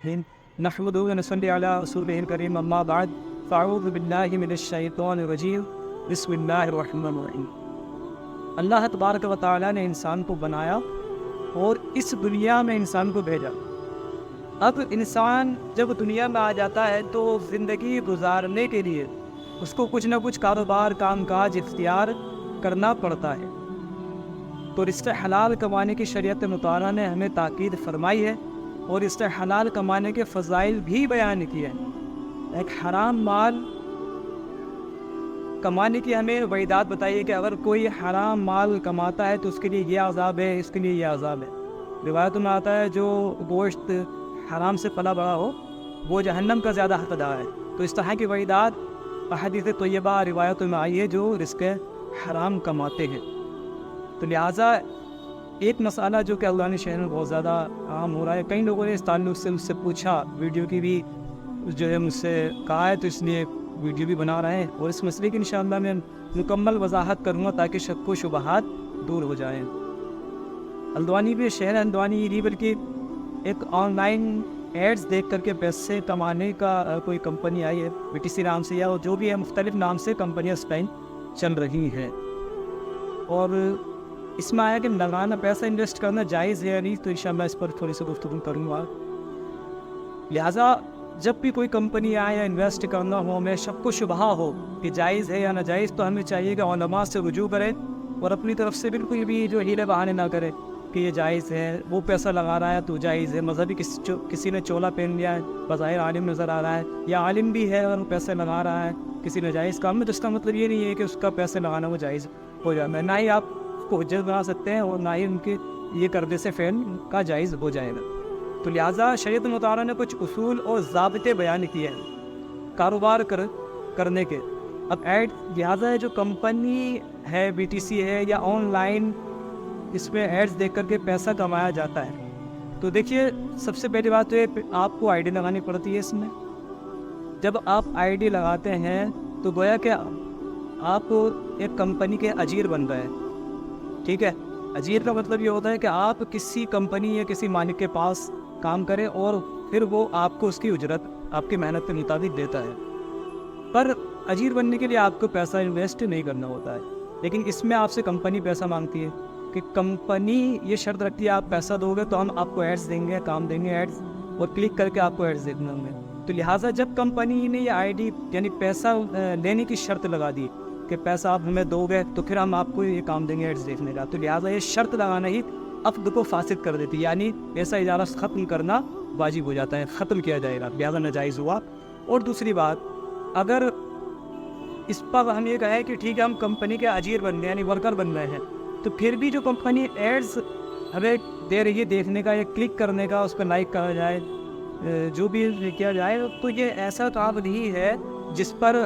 نحمدہ و نصلی علی رسولہ الکریم اما بعد فاعوذ باللہ من الشیطان الرجیم بسم اللہ الرحمن الرحیم۔ اللہ تبارک و تعالیٰ نے انسان کو بنایا اور اس دنیا میں انسان کو بھیجا۔ اب انسان جب دنیا میں آ جاتا ہے تو زندگی گزارنے کے لیے اس کو کچھ نہ کچھ کاروبار کام کاج اختیار کرنا پڑتا ہے۔ تو رزق حلال کمانے کی شریعت مطالعہ نے ہمیں تاکید فرمائی ہے اور اس سے حلال کمانے کے فضائل بھی بیان کیے ہیں۔ ایک حرام مال کمانے کی ہمیں وعیدات بتائیے کہ اگر کوئی حرام مال کماتا ہے تو اس کے لیے یہ عذاب ہے، اس کے لیے یہ عذاب ہے۔ روایتوں میں آتا ہے جو گوشت حرام سے پلا بڑا ہو وہ جہنم کا زیادہ حقدار ہے۔ تو اس طرح کی وعیدات احادیث طیبہ روایتوں میں آئی ہے جو رزق حرام کماتے ہیں۔ تو لہٰذا ایک مسئلہ جو کہ اللہ نے شہر میں بہت زیادہ عام ہو رہا ہے، کئی لوگوں نے اس تعلق سے مجھ سے پوچھا، ویڈیو کی بھی جو ہے مجھ سے کہا ہے، تو اس لیے ویڈیو بھی بنا رہے ہیں اور اس مسئلے کی انشاءاللہ میں مکمل وضاحت کروں گا تاکہ شک و شبہات دور ہو جائیں۔ ہلدوانی بھی شہر ہلدوانی نہیں بلکہ ایک آن لائن ایڈز دیکھ کر کے پیسے کمانے کا کوئی کمپنی آئی ہے BTC نام سے، یا جو بھی ہے مختلف نام سے کمپنیاں اس ٹائم چل رہی ہیں، اور اس میں آیا کہ لگانا پیسہ انویسٹ کرنا جائز ہے یا نہیں، تو انشاءاللہ اس پر تھوڑی سی گفتگو کروں گا۔ لہٰذا جب بھی کوئی کمپنی آئے یا انویسٹ کرنا ہو، ہمیں شک و شبہ ہو کہ جائز ہے یا ناجائز، تو ہمیں چاہیے کہ علماء سے رجوع کریں اور اپنی طرف سے بالکل بھی جو ہیلے بہانے نہ کرے کہ یہ جائز ہے، وہ پیسہ لگا رہا ہے تو جائز ہے۔ مذہبی کسی نے چولا پہن لیا ہے، بظاہر عالم نظر آ رہا ہے، یا عالم بھی ہے اور وہ پیسے لگا رہا ہے کسی ناجائز کام میں، تو اس کا مطلب یہ نہیں ہے کہ اس کا پیسے لگانا وہ جائز ہو جائے گا، نہ ہی آپ کو حجت بنا سکتے ہیں اور نہ ہی ان کے یہ کرنے سے فعل کا جائز ہو جائے گا۔ تو لہٰذا شریعت مطالعہ نے کچھ اصول اور ضابطے بیان کیے ہیں کاروبار کرنے کے۔ اب ایڈ لہٰذا جو کمپنی ہے BTC ہے یا آن لائن اس میں ایڈز دیکھ کر کے پیسہ کمایا جاتا ہے، تو دیکھیے سب سے پہلی بات تو یہ آپ کو ID لگانی پڑتی ہے۔ اس میں جب آپ ID لگاتے ہیں تو گویا کہ آپ ایک کمپنی کے اجیر بن رہے ہیں، ٹھیک ہے۔ اجیر کا مطلب یہ ہوتا ہے کہ آپ کسی کمپنی یا کسی مالک کے پاس کام کریں اور پھر وہ آپ کو اس کی اجرت آپ کی محنت کے مطابق دیتا ہے، پر اجیر بننے کے لیے آپ کو پیسہ انویسٹ نہیں کرنا ہوتا ہے۔ لیکن اس میں آپ سے کمپنی پیسہ مانگتی ہے کہ کمپنی یہ شرط رکھتی ہے آپ پیسہ دو گے تو ہم آپ کو ایڈز دیں گے، کام دیں گے ایڈز، اور کلک کر کے آپ کو ایڈز دیکھنا ہوں گے۔ تو لہٰذا جب کمپنی نے یہ ID یعنی پیسہ لینے کی شرط لگا دی کہ پیسہ آپ ہمیں دو گے تو پھر ہم آپ کو یہ کام دیں گے ایڈز دیکھنے کا، تو لہٰذا یہ شرط لگانا ہی عقد کو فاسد کر دیتی ہے، یعنی پیسہ اجارہ ختم کرنا واجب ہو جاتا ہے، ختم کیا جائے گا، لہٰذا ناجائز ہوا۔ اور دوسری بات، اگر اس پر ہم یہ کہیں کہ ٹھیک ہے ہم کمپنی کے اجیر بن رہے ہیں یعنی ورکر بن رہے ہیں، تو پھر بھی جو کمپنی ایڈز ہمیں دے رہی ہے دیکھنے کا یا کلک کرنے کا، اس پہ لائک کرا جائے، جو بھی کیا جائے، تو یہ ایسا کام نہیں ہے جس پر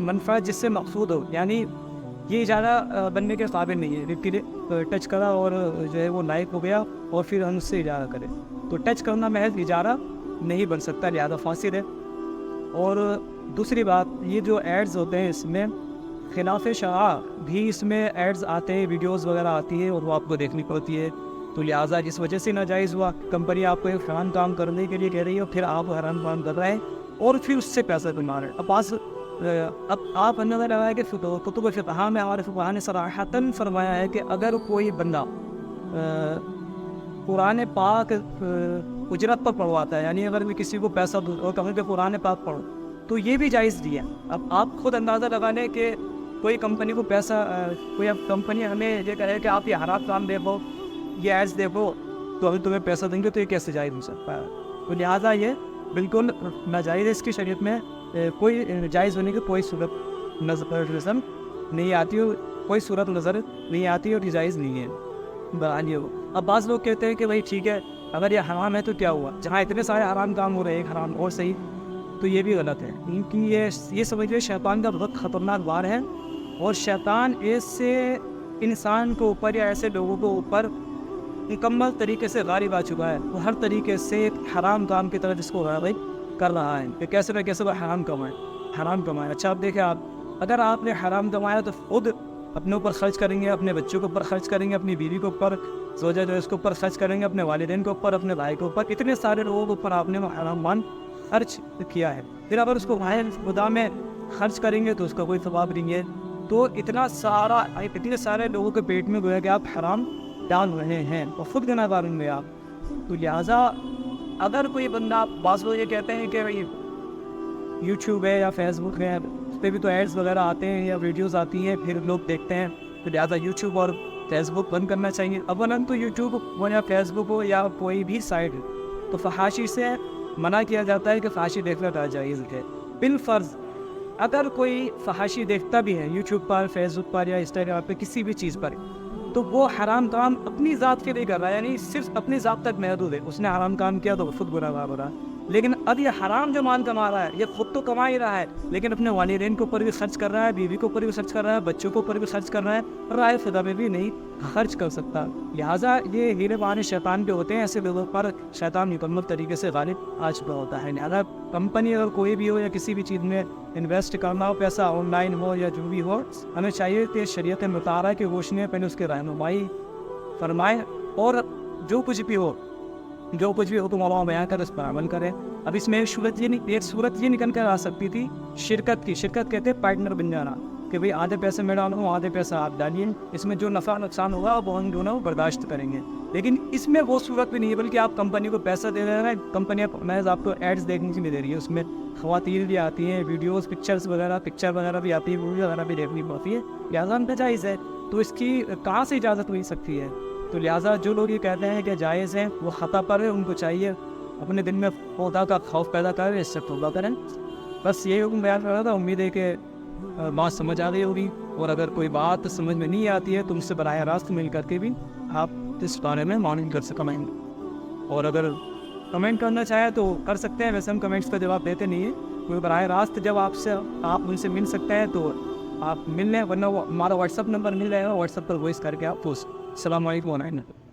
منفعت جس سے مقصود ہو، یعنی یہ اجارہ بننے کے قابل نہیں ہے کہ ٹچ کرا اور جو ہے وہ لائک ہو گیا اور پھر ہم اس سے اجارہ کریں، تو ٹچ کرنا محض اجارہ نہیں بن سکتا، لہذا فاسد ہے۔ اور دوسری بات، یہ جو ایڈز ہوتے ہیں اس میں خلاف شرع بھی اس میں ایڈز آتے ہیں، ویڈیوز وغیرہ آتی ہے اور وہ آپ کو دیکھنی پڑتی ہے، تو لہٰذا جس وجہ سے ناجائز ہوا۔ کمپنی آپ کو ایک حرام کام کرنے کے لیے کہہ رہی ہے اور پھر آپ حرام کام کر رہے ہیں اور پھر اس سے پیسہ کما رہے ہیں۔ اب آپ اندازہ لگائیں کہ کتب فقہ میں ہمارے فقہاء نے صراحتاً فرمایا ہے کہ اگر کوئی بندہ قرآن پاک اجرت پر پڑھواتا ہے، یعنی اگر بھی کسی کو پیسہ اور کہیں کہ قرآن پاک پڑھو، تو یہ بھی جائز دیا۔ اب آپ خود اندازہ لگا لیں کہ کوئی کمپنی کو پیسہ، کوئی اب کمپنی ہمیں یہ کہے کہ آپ یہ حرام کام دیکھو، یہ ایڈز دیکھو تو ابھی تمہیں پیسہ دیں گے، تو یہ کیسے جائز ہو سکتا ہے؟ تو لہٰذا یہ بالکل ناجائز ہے، اس کی شریعت میں کوئی جائز ہونے کی کوئی صورت نظر نہیں آتی، کوئی صورت نظر نہیں آتی اور یہ جائز نہیں ہے۔ اب بعض لوگ کہتے ہیں کہ بھائی ٹھیک ہے اگر یہ حرام ہے تو کیا ہوا، جہاں اتنے سارے حرام کام ہو رہے ہیں ایک حرام اور صحیح، تو یہ بھی غلط ہے، کیونکہ یہ سمجھے شیطان کا بہت خطرناک وار ہے، اور شیطان ایسے انسان کو اوپر یا ایسے لوگوں کو اوپر مکمل طریقے سے غالب آ چکا ہے، وہ ہر طریقے سے ایک حرام کام کی طرف اس کو غالب کر رہا ہے کہ کیسے نہ کیسے وہ حرام کمائے۔ اچھا اب دیکھیں، آپ اگر آپ نے حرام کمایا تو خود اپنے اوپر خرچ کریں گے، اپنے بچوں کے اوپر خرچ کریں گے، اپنی بیوی کے اوپر زوجہ جو ہے اس کے اوپر خرچ کریں گے، اپنے والدین کے اوپر، اپنے بھائی کے اوپر، اتنے سارے لوگوں کے اوپر آپ نے وہ حرام مال خرچ کیا ہے. پھر اگر اس کو راہ خدا میں خرچ کریں گے تو اس کا کوئی ثواب نہیں ہے. تو اتنے سارے لوگوں کے پیٹ میں گویا کہ آپ حرام ڈال رہے ہیں اور خود گناہ گار ہوں گے آپ. تو لہٰذا اگر کوئی بندہ، بعض لوگ یہ کہتے ہیں کہ یوٹیوب ہے یا فیس بک ہے، اس پہ بھی تو ایڈز وغیرہ آتے ہیں یا ویڈیوز آتی ہیں، پھر لوگ دیکھتے ہیں، تو لہٰذا یوٹیوب اور فیس بک بند کرنا چاہیے. اولاً تو یوٹیوب ہو یا فیس بک ہو یا کوئی بھی سائٹ تو فحاشی سے منع کیا جاتا ہے کہ فحاشی دیکھنا ناجائز ہے. بالفرض اگر کوئی فحاشی دیکھتا بھی ہے یوٹیوب پر، فیس بک پر یا انسٹاگرام پہ، کسی بھی چیز پر، تو وہ حرام کام اپنی ذات کے لیے کر رہا ہے، یعنی صرف اپنی ذات تک محدود ہے. اس نے حرام کام کیا تو خود گناہ گار ہو رہا ہے. لیکن اب یہ حرام جو مال کما رہا ہے، یہ خود تو کما ہی رہا ہے، لیکن اپنے والدین کے اوپر بھی خرچ کر رہا ہے، بیوی کے اوپر بھی خرچ کر رہا ہے، بچوں کے اوپر بھی خرچ کر رہا ہے، راہ خدا میں بھی نہیں خرچ کر سکتا. لہٰذا یہ ہیرے بہانے شیطان کے ہوتے ہیں، ایسے لوگوں پر شیطان مکمل طریقے سے غالب آ چکا ہوتا ہے. لہٰذا کمپنی اگر کوئی بھی ہو یا کسی بھی چیز میں انویسٹ کرنا ہو، پیسہ آن لائن ہو یا جو بھی ہو، ہمیں چاہیے کہ شریعت مطالعہ کی روشنی میں پہلے اس کی رہنمائی فرمائیں اور جو کچھ بھی ہو حکم اللہ بیان کر اس پر عمل کریں. اب اس میں ایک صورت یہ نکل کر آ سکتی تھی شرکت کی. شرکت کہتے ہیں پارٹنر بن جانا، کہ بھئی آدھے پیسے میں ڈالوں، آدھے پیسہ آپ ڈالیے، اس میں جو نفع نقصان ہوگا وہ ہم دونوں برداشت کریں گے. لیکن اس میں وہ صورت بھی نہیں ہے، بلکہ آپ کمپنی کو پیسہ دے رہے ہیں، کمپنی محض آپ کو ایڈز دیکھنے کے لیے دے رہی ہے. اس میں خواتین بھی آتی ہیں، ویڈیوز پکچر وغیرہ بھی آتی ہے، مووی وغیرہ بھی دیکھنی پڑتی ہے. لہٰذا ناجائز ہے، تو اس کی کہاں سے اجازت مل سکتی ہے؟ تو لہٰذا جو لوگ یہ کہتے ہیں کہ جائز ہے وہ خطا پر ہے، ان کو چاہیے اپنے دل میں خدا کا خوف پیدا کریں، اس سے توبہ کریں. بس یہی حکم بیان کر رہا تھا. امید ہے کہ بات سمجھ آ گئی ہوگی، اور اگر کوئی بات سمجھ میں نہیں آتی ہے تو مجھ سے براہ راست مل کر کے بھی آپ اس بارے میں ماننگ کر سکیں. اور اگر کمنٹ کرنا چاہیں تو کر سکتے ہیں، ویسے ہم کمنٹس کا جواب دیتے نہیں ہیں. کوئی براہ راست جب آپ ان سے مل سکتے ہیں تو آپ مل لیں، ورنہ وہ ہمارا واٹس اپ نمبر مل جائے گا، واٹس اپ پر وائس کر کے آپ پوچھ. السلام علیکم ورحمۃ اللہ.